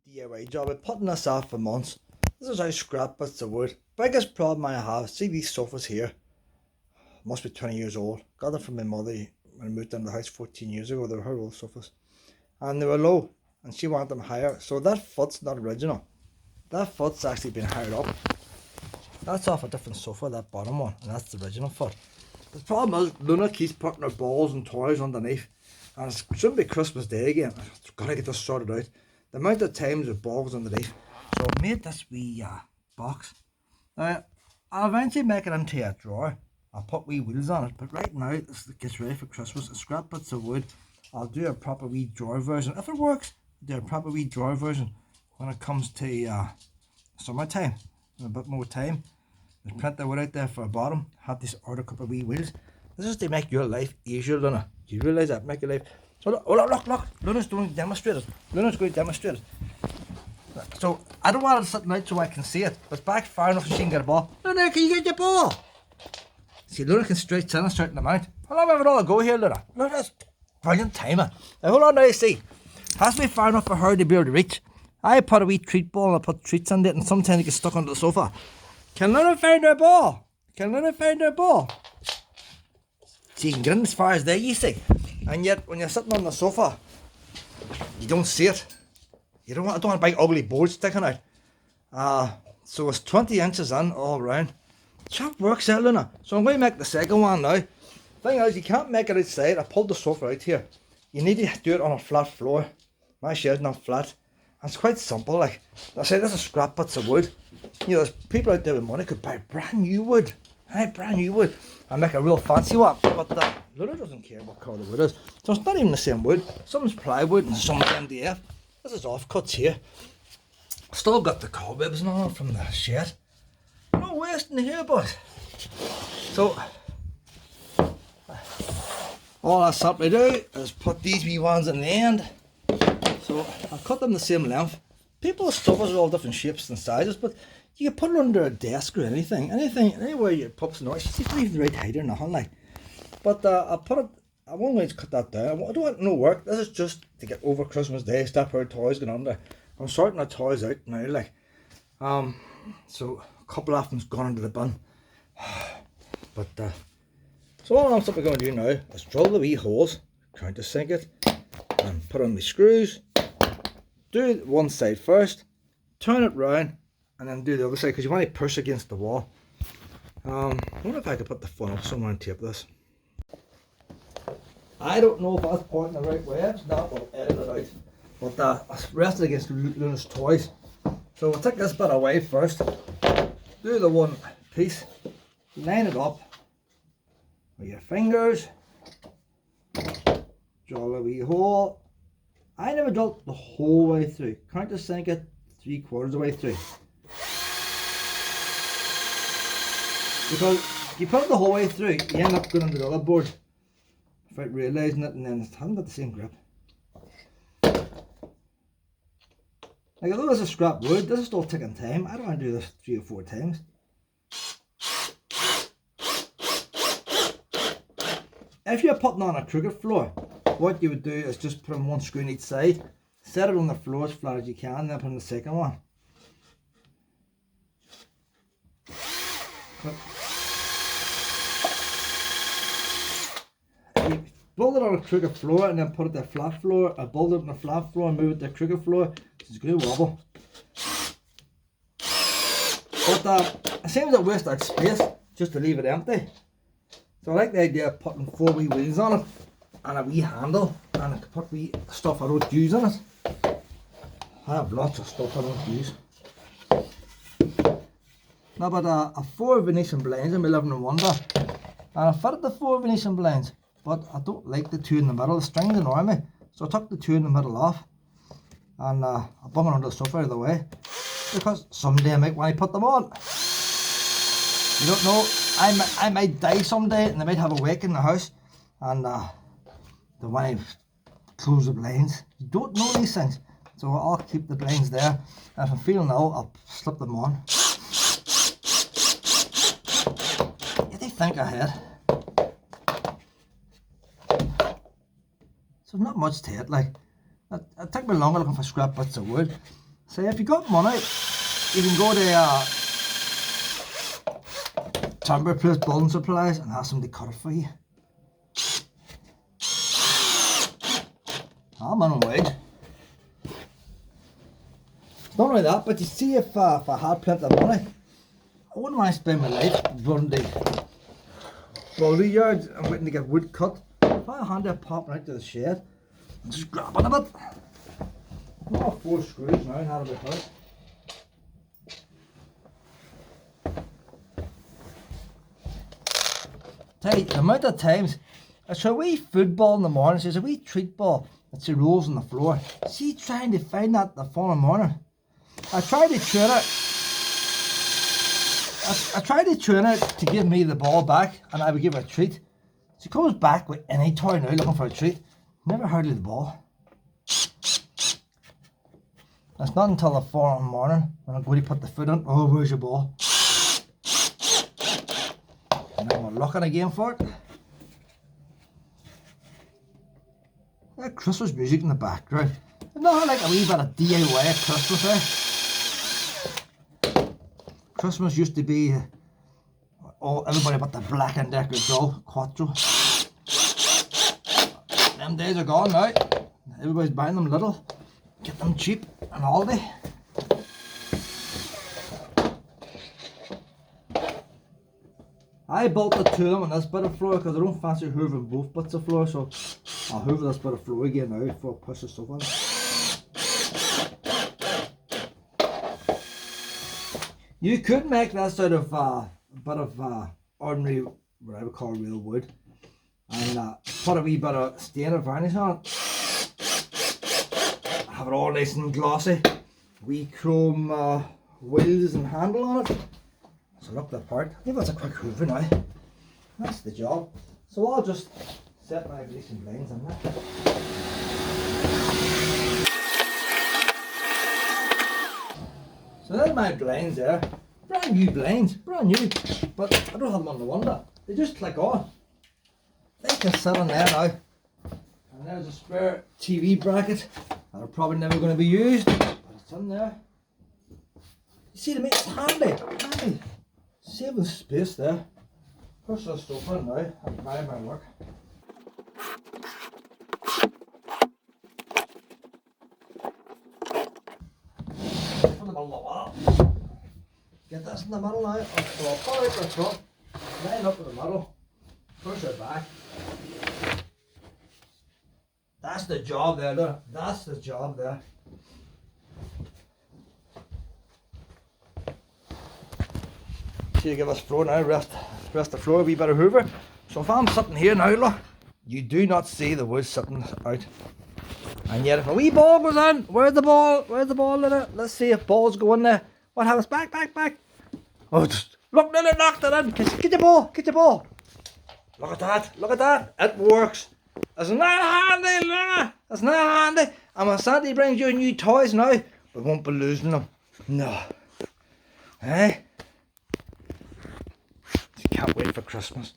DIY job. I've been putting this off for months. This is how scrap bits of wood. Biggest problem I have, see these sofas here? Must be 20 years old. Got them from my mother when I moved into the house 14 years ago. They were her old sofas. And they were low. And she wanted them higher. So that foot's not original. That foot's actually been higher up. That's off a different sofa, that bottom one. And that's the original foot. The problem is, Luna keeps putting her balls and toys underneath. And it shouldn't be Christmas Day again. I've got to get this sorted out. The amount of times the balls underneath. So I made this wee box. Now, I'll eventually make it into a drawer. I'll put wee wheels on it. But right now, this gets ready for Christmas. A scrap bits of wood. I'll do a proper wee drawer version. If it works, I'll do a proper wee drawer version when it comes to summertime. In a bit more time. There's plenty of wood out there for a bottom. Have this order a couple of wee wheels. This is to make your life easier, Luna. Do you realise that? Make your life. So look. Luna's going to demonstrate it. Luna's going to demonstrate it. So I don't want it sitting out so I can see it. But it's back far enough so she can get a ball. Luna, can you get your ball? See, Luna can stretch in a certain amount. How long have we all go here, Luna? Luna's brilliant timing. Now hold on now, see. Has to be far enough for her to be able to reach. I put a wee treat ball and I put treats in it and sometimes it gets stuck under the sofa. Can Luna find her ball? Can Luna find her ball? So you can get in as far as there, you see. And yet, when you're sitting on the sofa, you don't see it. I don't want a big ugly board sticking out. So it's 20 inches in all round. That works out, Luna. So I'm going to make the second one now. Thing is, you can't make it outside. I pulled the sofa out here. You need to do it on a flat floor. My chair's not flat. And it's quite simple. Like I say, this is scrap bits of wood. You know, there's people out there with money could buy brand new wood. Brand new wood. And make a real fancy one. But Luna doesn't care what colour the wood is. So it's not even the same wood. Some's plywood and some's MDF. This is offcuts here. Still got the cobwebs and all from the shed. No wasting here, but. So, all I simply do is put these wee ones in the end. So, I'll cut them the same length. People's sofas are all different shapes and sizes, but you can put it under a desk or anything, anywhere your pups know. It's not even the right height or nothing like. But I won't going to cut that down. I don't want no work. This is just to get over Christmas Day. Stop our toys going under. I'm sorting our toys out now, like. So a couple of them's gone into the bin. But so all I'm simply going to do now is drill the wee holes, countersink it, and put on the screws. Do one side first, turn it round, and then do the other side because you want to push against the wall. I wonder if I could put the funnel somewhere and tape this. I don't know if that's pointing the right way. It's not, we'll edit it out. But it's rested against Luna's toys. So we'll take this bit away first. Do the one piece. Line it up with your fingers. Drill a wee hole. I never drilled the whole way through. Countersink it 3/4 of the way through. Because if you put it the whole way through, you end up going under the other board without realising it, and then it hasn't got the same grip. Like, although this is scrap wood, this is still taking time. I don't want to do this 3 or 4 times. If you're putting on a crooked floor, what you would do is just put on one screw on each side, set it on the floor as flat as you can, then put on the second one. But if you build it on a crooked floor and then put it to a flat floor, or build it on a flat floor and move it to a crooked floor, it's going to wobble. But it seems a waste of space just to leave it empty. So I like the idea of putting 4 wee wheels on it and a wee handle, and I can put wee stuff I don't use in it. I have lots of stuff I don't use. Now, but a 4 Venetian blinds in my living room wonder, and I fitted the 4 Venetian blinds, but I don't like the 2 in the middle. The strings annoy me, so I took the 2 in the middle off, and I bung it under the sofa out of the way, because someday I might want to put them on. You don't know, I might die someday and they might have a wake in the house and they want to close the blinds. You don't know these things. So I'll keep the blinds there. And if I'm feeling ill, I'll slip them on. You do think ahead. So not much to it. Like, it took me longer looking for scrap bits of wood. So if you got money, you can go to Timber Place Building Supplies and ask them to cut it for you. I'm on a wage. It's not only that, but you see, if I had plenty of money, I wouldn't want to spend my life running the boulder yards and waiting to get wood cut. If I had a handy popping out to the shed and just grabbing a bit. Not 4 screws now, not a bit hard. Tell you, the amount of times it's a wee football in the morning, there's a wee treat ball that's rolls on the floor. See, trying to find that the following morning. I tried to train it. I tried to train it to give me the ball back, and I would give it a treat. She comes back with any toy now looking for a treat. Never hardly the ball. It's not until the following morning when I go to put the foot on. Oh, where's your ball? And I'm looking again for it. That Christmas music in the background. It's not like a wee bit of DIY at Christmas, eh? Christmas used to be everybody but the Black and Decker doll, Quattro. Them days are gone now. Everybody's buying them little. Get them cheap and Aldi. I built the two of them on this bit of floor because I don't fancy hoovering both bits of floor, so I'll hoover this bit of floor again now before I push the stuff on it. You could make this out of a bit of ordinary, what I would call real wood, and put a wee bit of stain or varnish on it. Have it all nice and glossy. Wee chrome wheels and handle on it. So look that part. I think that's a quick hoover now. That's the job. So I'll just set my greasing blinds on that. So there's my blinds there. Brand new blinds, brand new. But I don't have them on the window. They just click on. They can sit on there now. And there's a spare TV bracket that are probably never going to be used. But it's in there. You see, it's handy. Handy. Saving space there. Push this stuff in now and buy my work. Get this in the middle now. So I'll pull out the front, line up in the middle, push it back. That's the job there, look. That's the job there. So you give us floor now, rest the floor a wee bit of hoover. So if I'm sitting here now, look, you do not see the wood sitting out. And yet if a wee ball goes in, where's the ball? Where's the ball in it? Let's see if balls go in there. What happens? Back, back, back. Oh, just look, nearly knocked it in. Get your ball, get your ball. Look at that, look at that. It works. Isn't that handy, Luna? Isn't that handy? And when Sandy brings you new toys now, we won't be losing them. No. Eh? Can't wait for Christmas.